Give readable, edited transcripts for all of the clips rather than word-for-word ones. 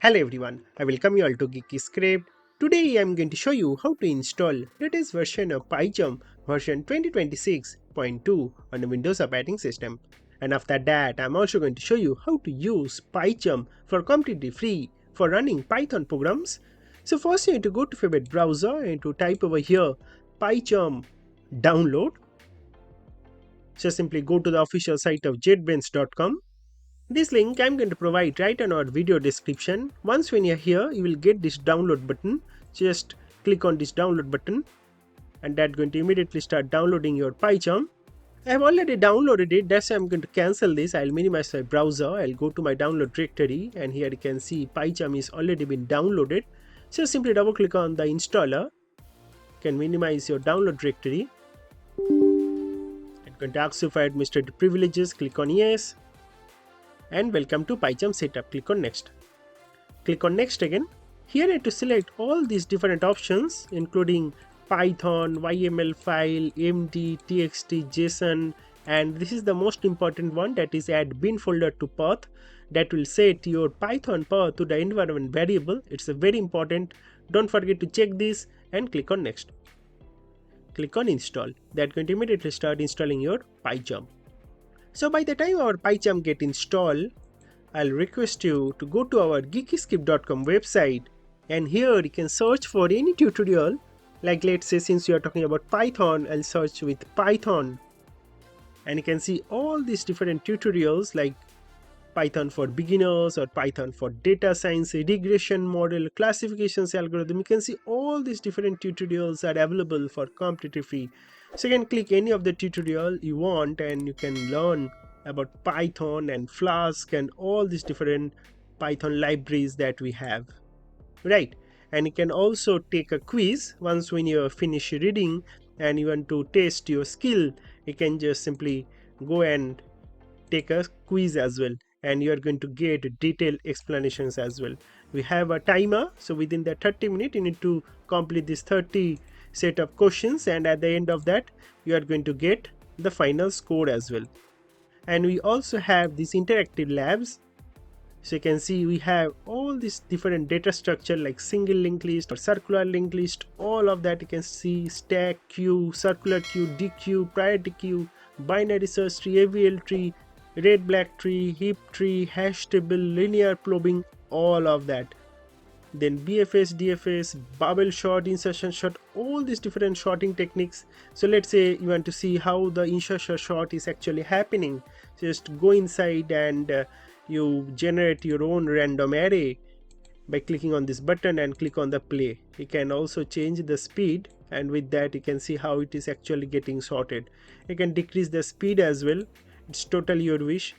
Hello everyone, I welcome you all to Geekyscript. Today I am going to show you how to install latest version of PyCharm version 2026.2 on the Windows operating system. And after that, I am also going to show you how to use PyCharm for completely free for running Python programs. So first you need to go to favorite browser and to type over here PyCharm download. So simply go to the official site of JetBrains.com. This link I'm going to provide right on our video description. Once when you're here, you will get this download button. Just click on this download button and that's going to immediately start downloading your PyCharm. I have already downloaded it, that's why I'm going to cancel this. I'll minimize my browser, I'll go to my download directory and here you can see PyCharm is already been downloaded. So simply double click on the installer. You can minimize your download directory. I'm going to ask you for administrative privileges, click on yes. And welcome to PyCharm setup. Click on next. Click on next again. Here you need to select all these different options including Python, YML file, MD, TXT, JSON, and this is the most important one, that is add bin folder to path. That will set your Python path to the environment variable. It's a very important. Don't forget to check this and click on next. Click on install. That's going to immediately start installing your PyCharm. So by the time our PyCharm get installed, I'll request you to go to our Geekyscript.com website and here you can search for any tutorial. Like let's say since you are talking about Python, I'll search with Python. And you can see all these different tutorials like Python for beginners or Python for data science, regression model, classifications algorithm. You can see all these different tutorials are available for completely free. So you can click any of the tutorial you want and you can learn about Python and Flask and all these different Python libraries that we have. Right. And you can also take a quiz once when you finish reading and you want to test your skill. You can just simply go and take a quiz as well. And you are going to get detailed explanations as well. We have a timer, so within that 30 minutes you need to complete this 30 set of questions and at the end of that you are going to get the final score as well. And we also have these interactive labs. So you can see we have all these different data structure like single linked list or circular linked list. All of that you can see: stack queue, circular queue, DQ, priority queue, binary search tree, AVL tree, red black tree, heap tree, hash table, linear probing, all of that. Then BFS, DFS, bubble sort, insertion sort, all these different sorting techniques. So let's say you want to see how the insertion sort is actually happening. Just go inside and you generate your own random array by clicking on this button and click on the play. You can also change the speed and with that you can see how it is actually getting sorted. You can decrease the speed as well. It's totally your wish.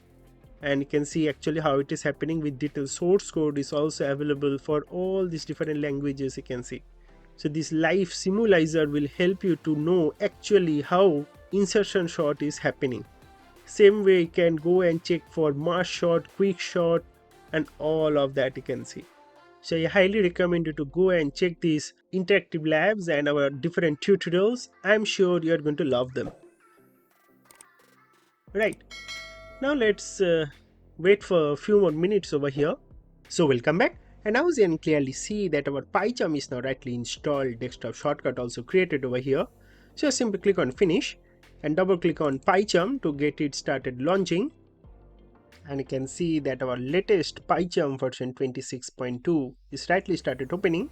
And you can see actually how it is happening with detailed source code is also available for all these different languages you can see. So this live simulizer will help you to know actually how insertion sort is happening. Same way you can go and check for mass sort, quick sort and all of that you can see. So I highly recommend you to go and check these interactive labs and our different tutorials. I'm sure you're going to love them. Right. Now let's wait for a few more minutes over here. So we'll come back and now you can clearly see that our PyCharm is now rightly installed, desktop shortcut also created over here. So simply click on finish and double click on PyCharm to get it started launching. And you can see that our latest PyCharm version 26.2 is rightly started opening.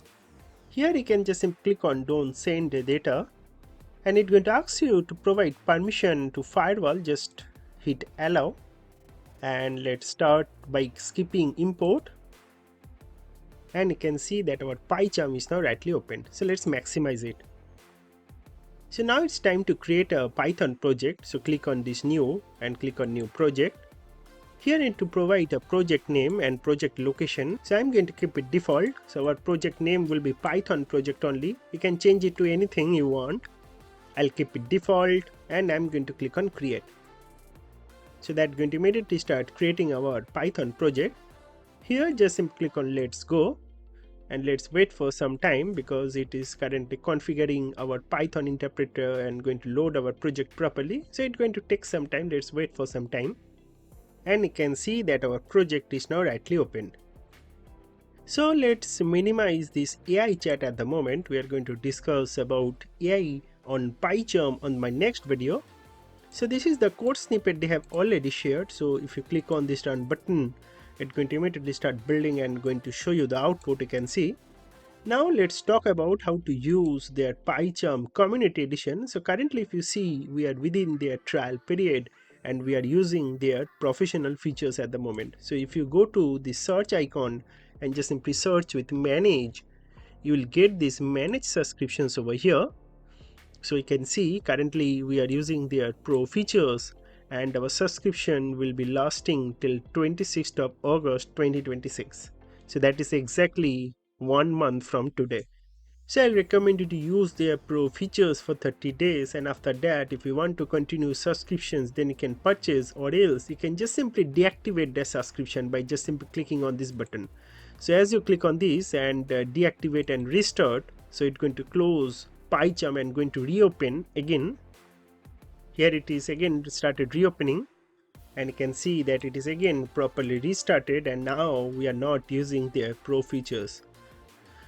Here you can just simply click on don't send data and it's going to ask you to provide permission to firewall. Just hit allow and let's start by skipping import and you can see that our PyCharm is now rightly opened. So let's maximize it. So now it's time to create a Python project. So click on this new and click on new project. Here you need to provide a project name and project location. So I'm going to keep it default. So our project name will be Python project only. You can change it to anything you want. I'll keep it default and I'm going to click on create. So that's going to immediately start creating our Python project. Here just simply click on let's go and let's wait for some time because it is currently configuring our Python interpreter and going to load our project properly. So it's going to take some time. Let's wait for some time. And you can see that our project is now rightly opened. So let's minimize this AI chat at the moment. We are going to discuss about AI on PyCharm on my next video. So this is the code snippet they have already shared. So if you click on this run button, it's going to immediately start building and going to show you the output you can see. Now let's talk about how to use their PyCharm Community Edition. So currently if you see, we are within their trial period and we are using their professional features at the moment. So if you go to the search icon and just simply search with manage, you will get these manage subscriptions over here. So you can see currently we are using their pro features and our subscription will be lasting till 26th of August 2026. So that is exactly 1 month from today. So I recommend you to use their pro features for 30 days, and after that if you want to continue subscriptions then you can purchase, or else you can just simply deactivate the subscription by just simply clicking on this button. So as you click on this and deactivate and restart, so it's going to close PyCharm and going to reopen again. Here it is again started reopening, and you can see that it is again properly restarted, and now we are not using their pro features.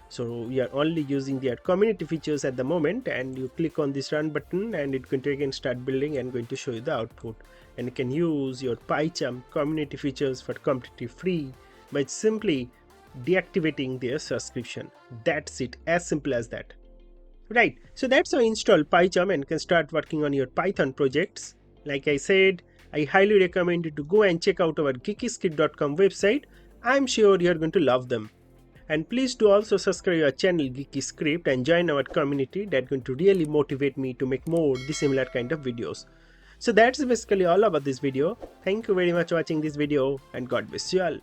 So we are only using their community features at the moment, and you click on this run button and it's going to again start building and going to show you the output. And you can use your PyCharm community features for completely free by simply deactivating their subscription. That's it, as simple as that. Right, so that's how you install PyCharm and can start working on your Python projects. Like I said, I highly recommend you to go and check out our Geekyscript.com website. I'm sure you're going to love them. And please do also subscribe our channel Geekyscript and join our community. That's going to really motivate me to make more similar kind of videos. So that's basically all about this video. Thank you very much for watching this video, and God bless you all.